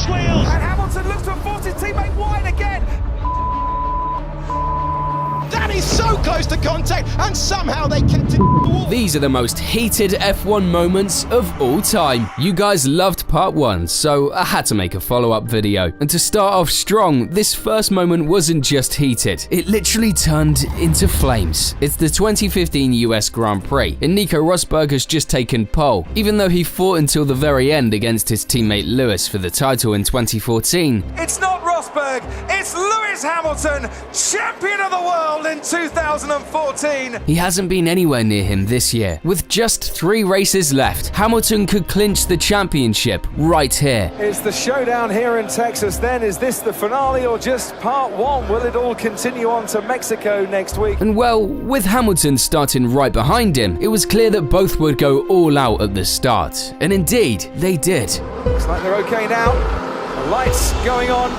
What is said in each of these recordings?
touched wheels. And Hamilton looks to have forced his teammate wide again. That is so close to contact, and somehow they continue. These are the most heated F1 moments of all time. You guys loved part 1, so I had to make a follow-up video. And to start off strong, this first moment wasn't just heated, it literally turned into flames. It's the 2015 US Grand Prix, and Nico Rosberg has just taken pole, even though he fought until the very end against his teammate Lewis for the title in 2014. It's not Rosberg, it's Lewis Hamilton, champion of the world in 2014. He hasn't been anywhere near him this year. With just 3 races left, Hamilton could clinch the championship right here. It's the showdown here in Texas then. Is this the finale or just part 1? Will it all continue on to Mexico next week? And well, with Hamilton starting right behind him, it was clear that both would go all out at the start. And indeed, they did. Looks like they're okay now. The lights going on.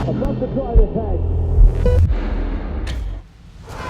Above the driver's head.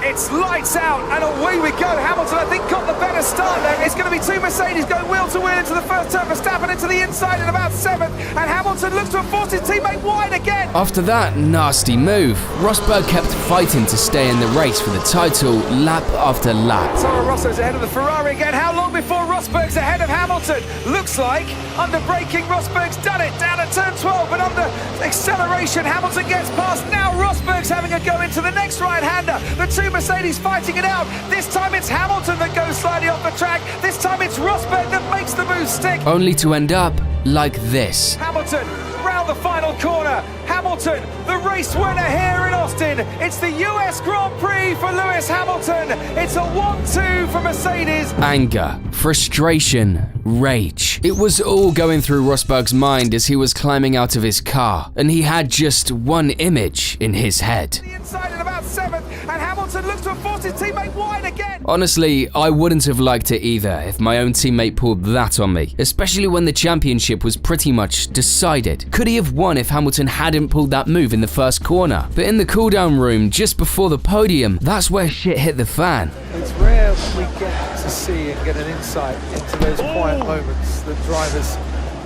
It's lights out and away we go. Hamilton, I think, got the better start there. It's going to be 2 Mercedes going wheel to wheel into the first turn. Verstappen into the inside in about 7th. And Hamilton looks to have forced his teammate wide again. After that nasty move, Rosberg kept fighting to stay in the race for the title lap after lap. Toro Rosso's ahead of the Ferrari again. How long before Rosberg's ahead of Hamilton? Looks like under braking, Rosberg's done it. Down at turn 12, but under acceleration, Hamilton gets past. Now Rosberg's having a go into the next right-hander. The 2 Mercedes fighting it out. This time it's Hamilton that goes slightly off the track. This time it's Rosberg that makes the move stick. Only to end up like this. Hamilton round the final corner. Hamilton, the race winner here in Austin. It's the US Grand Prix for Lewis Hamilton. It's a 1-2 for Mercedes. Anger, frustration, rage. It was all going through Rosberg's mind as he was climbing out of his car, and he had just one image in his head. The inside in about 7th, and Hamilton looks to have forced his teammate wide again. Honestly, I wouldn't have liked it either if my own teammate pulled that on me, especially when the championship was pretty much decided. Could he have won if Hamilton hadn't pulled that move in the first corner? But in the cooldown room, just before the podium, that's where shit hit the fan. It's rare when we get to see and get an insight into those quiet moments that drivers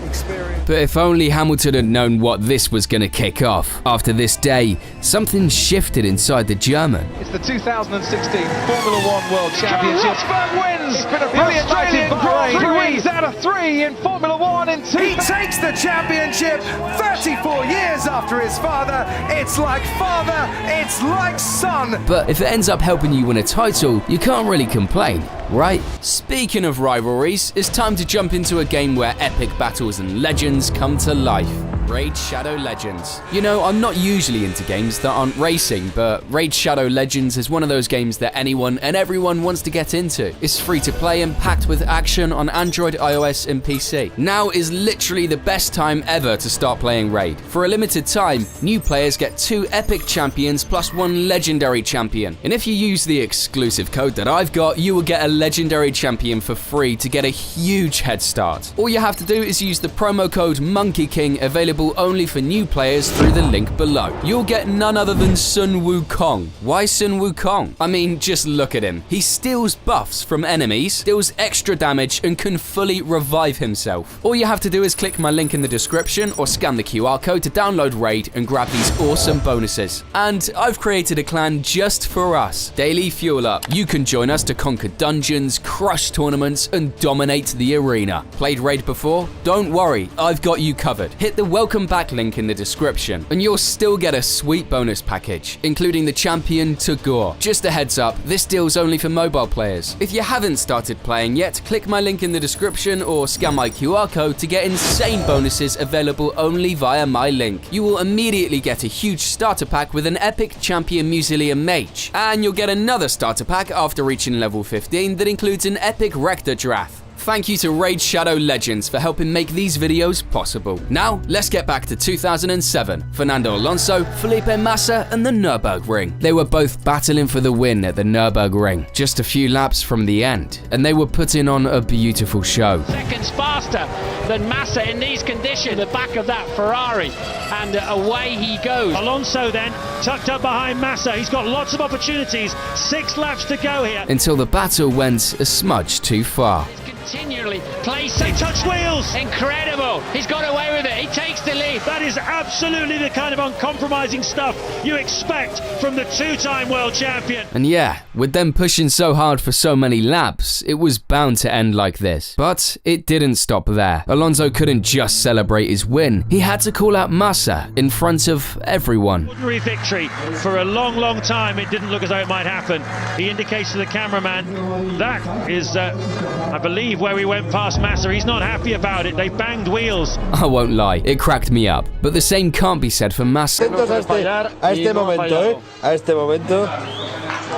experience. But if only Hamilton had known what this was going to kick off. After this day, something shifted inside the German. It's the 2016 Formula One World Championship. Rosberg wins! It's been a brilliant night in Bahrain. 3 wins out of 3 in Formula One in 2. He takes the championship 34 years after his father. It's like father, it's like son. But if it ends up helping you win a title, you can't really complain, right? Speaking of rivalries, it's time to jump into a game where epic battles and legends come to life. Raid Shadow Legends. You know, I'm not usually into games that aren't racing, but Raid Shadow Legends is one of those games that anyone and everyone wants to get into. It's free to play and packed with action on Android, iOS, and PC. Now is literally the best time ever to start playing Raid. For a limited time, new players get 2 epic champions plus 1 legendary champion. And if you use the exclusive code that I've got, you will get a legendary champion for free to get a huge head start. All you have to do is use the promo code Monkey King, available only for new players, through the link below. You'll get none other than Sun Wukong. Why Sun Wukong? I mean, just look at him. He steals buffs from enemies, deals extra damage, and can fully revive himself. All you have to do is click my link in the description or scan the QR code to download Raid and grab these awesome bonuses. And I've created a clan just for us. Daily Fuel Up. You can join us to conquer dungeons, crush tournaments, and dominate the arena. Played Raid before? Don't worry, I've got you covered. Hit the welcome back link in the description, and you'll still get a sweet bonus package, including the champion Tagore. Just a heads up, this deal's only for mobile players. If you haven't started playing yet, click my link in the description or scan my QR code to get insane bonuses available only via my link. You will immediately get a huge starter pack with an epic champion Musilian Mage, and you'll get another starter pack after reaching level 15 that includes an epic Rector Drath. Thank you to Raid Shadow Legends for helping make these videos possible. Now, let's get back to 2007. Fernando Alonso, Felipe Massa, and the Nurburgring. They were both battling for the win at the Nurburgring, just a few laps from the end, and they were putting on a beautiful show. Seconds faster than Massa in these conditions, the back of that Ferrari, and away he goes. Alonso then, tucked up behind Massa. He's got lots of opportunities. 6 laps to go here. Until the battle went a smudge too far. Continually placing. They touch wheels. Incredible. He's got away with it. He takes the lead. behave. That is absolutely the kind of uncompromising stuff you expect from the two-time world champion. And yeah, with them pushing so hard for so many laps, it was bound to end like this. But it didn't stop there. Alonso couldn't just celebrate his win. He had to call out Massa in front of everyone. Ordinary victory. For a long, long time, it didn't look as though it might happen. He indicates to the cameraman, that is, I believe, where we went past Massa. He's not happy about it. They banged wheels. I won't lie, it cracked me up. But the same can't be said for Massa. A este momento.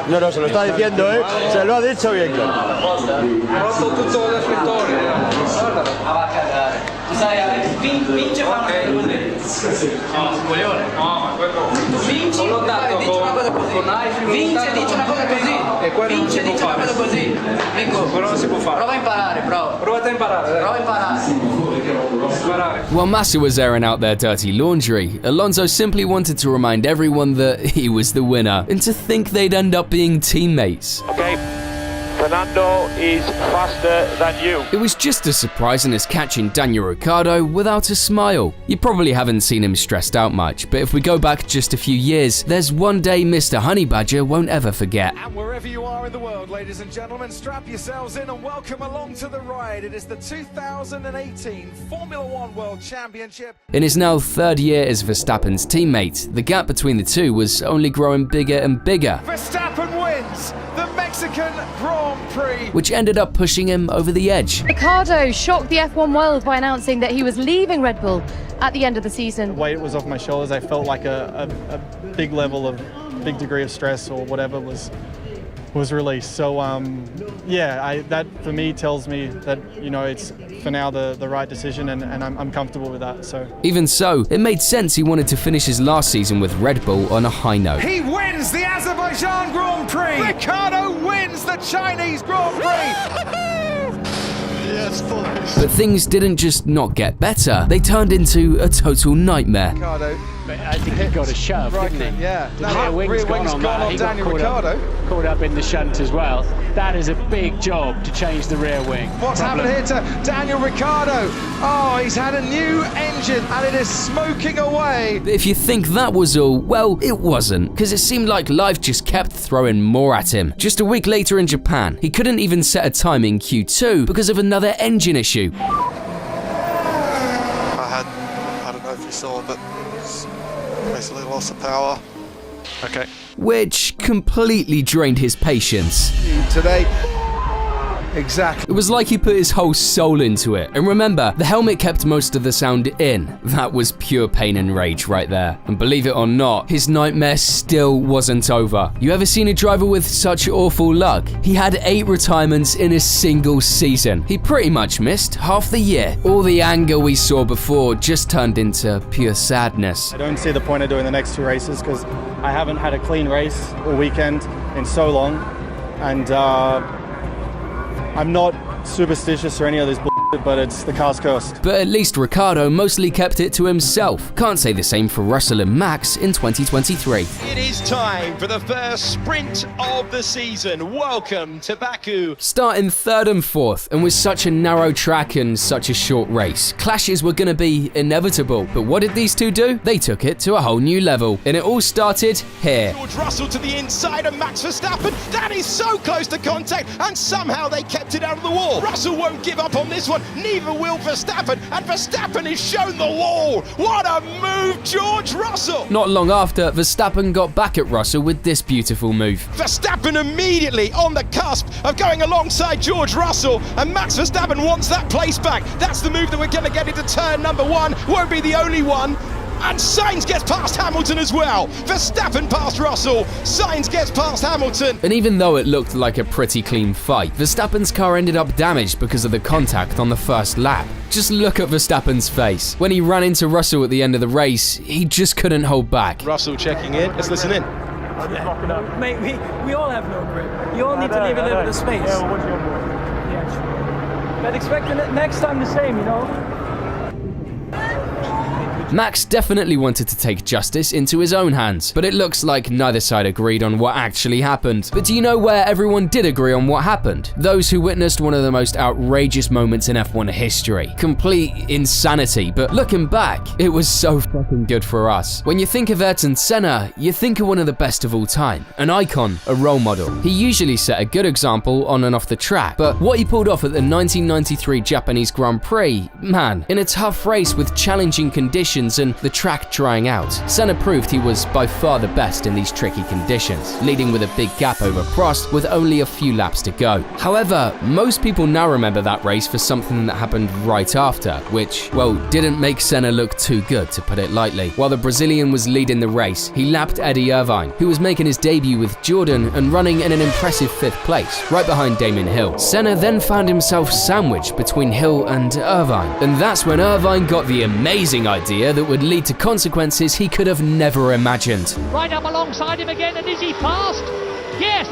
No, se lo está diciendo, se lo ha dicho bien While Massa was airing out their dirty laundry, Alonso simply wanted to remind everyone that he was the winner, and to think they'd end up being teammates. Okay, Fernando is faster than you. It was just as surprising as catching Daniel Ricciardo without a smile. You probably haven't seen him stressed out much, but if we go back just a few years, there's one day Mr. Honey Badger won't ever forget. And wherever you are in the world, ladies and gentlemen, strap yourselves in and welcome along to the ride. It is the 2018 Formula One World Championship. In his now third year as Verstappen's teammate, the gap between the two was only growing bigger and bigger. Verstappen wins the Mexican Grand Prix, which ended up pushing him over the edge. Ricciardo shocked the F1 world by announcing that he was leaving Red Bull at the end of the season. The weight was off my shoulders. I felt like a big degree of stress or whatever was released. So yeah, that for me tells me that, you know, it's for now the right decision, and I'm comfortable with that. So even so, it made sense he wanted to finish his last season with Red Bull on a high note. He wins the Azerbaijan Grand Prix. Ricciardo wins the Chinese Grand Prix. Yes, boys. But things didn't just not get better, they turned into a total nightmare. Ricciardo. I think he got a shove, didn't he? Yeah. The rear wing's gone on that. He got Daniel Ricciardo. Caught up in the shunt as well. That is a big job to change the rear wing. What's happened here to Daniel Ricciardo? Oh, he's had a new engine and it is smoking away. But if you think that was all, well, it wasn't, because it seemed like life just kept throwing more at him. Just a week later in Japan, he couldn't even set a time in Q2 because of another engine issue. I don't know if you saw, but basically lost the power. Okay. Which completely drained his patience. Today. Exactly. It was like he put his whole soul into it. And remember, the helmet kept most of the sound in. That was pure pain and rage right there. And believe it or not, his nightmare still wasn't over. You ever seen a driver with such awful luck? He had 8 retirements in a single season. He pretty much missed half the year. All the anger we saw before just turned into pure sadness. I don't see the point of doing the next 2 races because I haven't had a clean race all weekend in so long, and I'm not superstitious or any of this bullshit, but it's the car's cursed. But at least Ricciardo mostly kept it to himself. Can't say the same for Russell and Max in 2023. It is time for the first sprint of the season. Welcome to Baku. Starting 3rd and 4th, and with such a narrow track and such a short race, clashes were going to be inevitable. But what did these two do? They took it to a whole new level, and it all started here. George Russell to the inside of Max Verstappen. That is so close to contact, and somehow they kept it out of the wall. Russell won't give up on this one, neither will Verstappen, and Verstappen is shown the wall. What a move, George Russell! Not long after, Verstappen got back at Russell with this beautiful move. Verstappen immediately on the cusp of going alongside George Russell, and Max Verstappen wants that place back. That's the move that we're going to get into turn number 1. Won't be the only one. And Sainz gets past Hamilton as well. Verstappen past Russell. Sainz gets past Hamilton. And even though it looked like a pretty clean fight, Verstappen's car ended up damaged because of the contact on the first lap. Just look at Verstappen's face. When he ran into Russell at the end of the race, he just couldn't hold back. Russell checking in. Let's listen in. Mate, we all have no grip. You all need to leave a little bit of space. Yeah, what's your point? Yeah, sure. But expect the next time the same, you know? Max definitely wanted to take justice into his own hands, but it looks like neither side agreed on what actually happened. But do you know where everyone did agree on what happened? Those who witnessed one of the most outrageous moments in F1 history. Complete insanity, but looking back, it was so fucking good for us. When you think of Ayrton Senna, you think of one of the best of all time, an icon, a role model. He usually set a good example on and off the track, but what he pulled off at the 1993 Japanese Grand Prix, man, in a tough race with challenging conditions and the track drying out, Senna proved he was by far the best in these tricky conditions, leading with a big gap over Prost with only a few laps to go. However, most people now remember that race for something that happened right after, which, well, didn't make Senna look too good, to put it lightly. While the Brazilian was leading the race, he lapped Eddie Irvine, who was making his debut with Jordan and running in an impressive 5th place, right behind Damon Hill. Senna then found himself sandwiched between Hill and Irvine, and that's when Irvine got the amazing idea that would lead to consequences he could have never imagined. Right up alongside him again, and is he fast? Yes,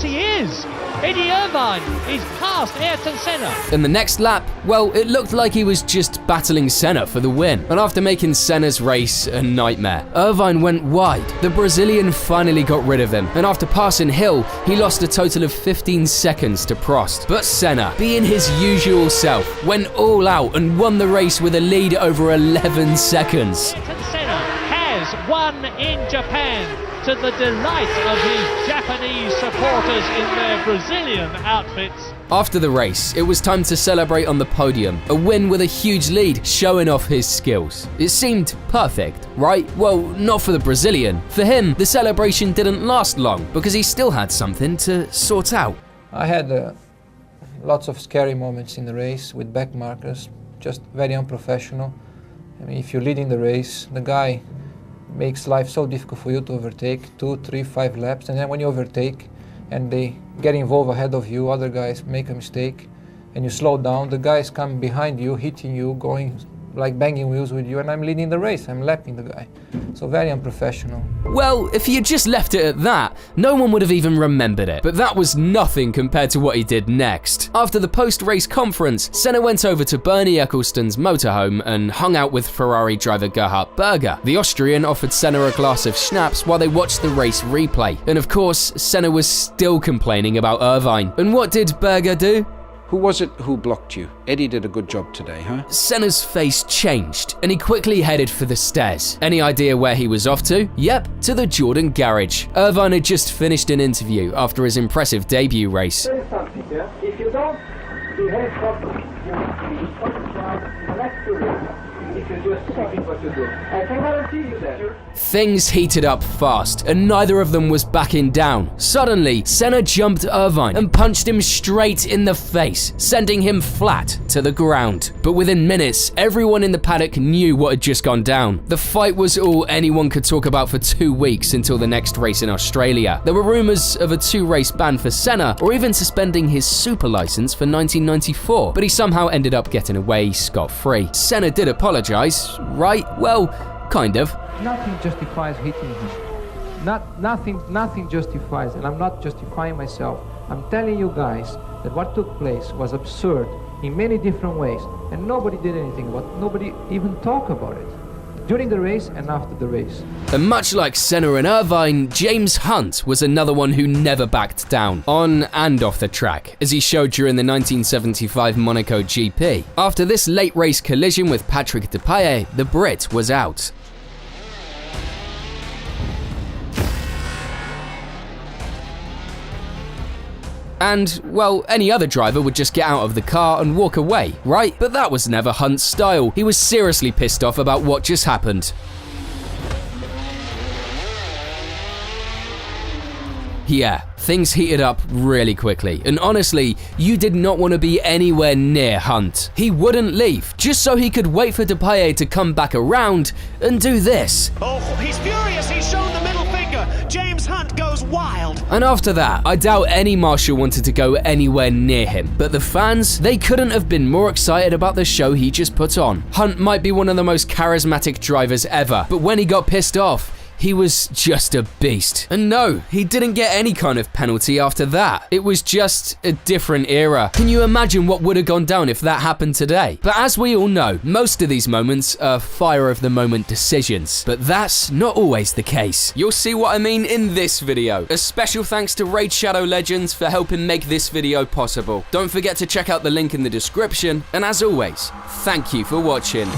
he is. Eddie Irvine is past Ayrton Senna. In the next lap, well, it looked like he was just battling Senna for the win. And after making Senna's race a nightmare, Irvine went wide. The Brazilian finally got rid of him, and after passing Hill, he lost a total of 15 seconds to Prost. But Senna, being his usual self, went all out and won the race with a lead over 11 seconds. Ayrton Senna has won in Japan, to the delight of his Japanese supporters in their Brazilian outfits. After the race, it was time to celebrate on the podium, a win with a huge lead, showing off his skills. It seemed perfect, right? Well, not for the Brazilian. For him, the celebration didn't last long, because he still had something to sort out. I had lots of scary moments in the race with back markers, just very unprofessional. I mean, if you're leading the race, the guy makes life so difficult for you to overtake, 2, 3, 5 laps, and then when you overtake and they get involved ahead of you, other guys make a mistake and you slow down, the guys come behind you, hitting you, going like banging wheels with you, and I'm leading the race, I'm lapping the guy. So very unprofessional. Well, if he had just left it at that, no one would have even remembered it. But that was nothing compared to what he did next. After the post-race conference, Senna went over to Bernie Ecclestone's motorhome and hung out with Ferrari driver Gerhard Berger. The Austrian offered Senna a glass of schnapps while they watched the race replay. And of course, Senna was still complaining about Irvine. And what did Berger do? Who was it who blocked you? Eddie did a good job today, huh? Senna's face changed, and he quickly headed for the stairs. Any idea where he was off to? Yep, to the Jordan garage. Irvine had just finished an interview after his impressive debut race. If you don't behave properly, if you just repeat what you do, I can guarantee you that. Things heated up fast, and neither of them was backing down. Suddenly, Senna jumped Irvine and punched him straight in the face, sending him flat to the ground. But within minutes, everyone in the paddock knew what had just gone down. The fight was all anyone could talk about for 2 weeks until the next race in Australia. There were rumors of a 2-race ban for Senna, or even suspending his super license for 1994, but he somehow ended up getting away scot-free. Senna did apologize, right? Well, kind of. Nothing justifies hitting him. Nothing justifies, and I'm not justifying myself. I'm telling you guys that what took place was absurd in many different ways, and nobody did anything about it. Nobody even talked about it during the race and after the race. And much like Senna and Irvine, James Hunt was another one who never backed down, on and off the track, as he showed during the 1975 Monaco GP. After this late race collision with Patrick Depailler, the Brit was out. And, well, any other driver would just get out of the car and walk away, right? But that was never Hunt's style. He was seriously pissed off about what just happened. Yeah, things heated up really quickly, and honestly, you did not want to be anywhere near Hunt. He wouldn't leave, just so he could wait for Depailler to come back around and do this. Oh, he's furious, he's shown the middle finger. James Hunt goes wild. And after that, I doubt any marshal wanted to go anywhere near him, but the fans, they couldn't have been more excited about the show he just put on. Hunt might be one of the most charismatic drivers ever, but when he got pissed off, he was just a beast. And no, he didn't get any kind of penalty after that. It was just a different era. Can you imagine what would have gone down if that happened today? But as we all know, most of these moments are fire of the moment decisions. But that's not always the case. You'll see what I mean in this video. A special thanks to Raid Shadow Legends for helping make this video possible. Don't forget to check out the link in the description, and as always, thank you for watching.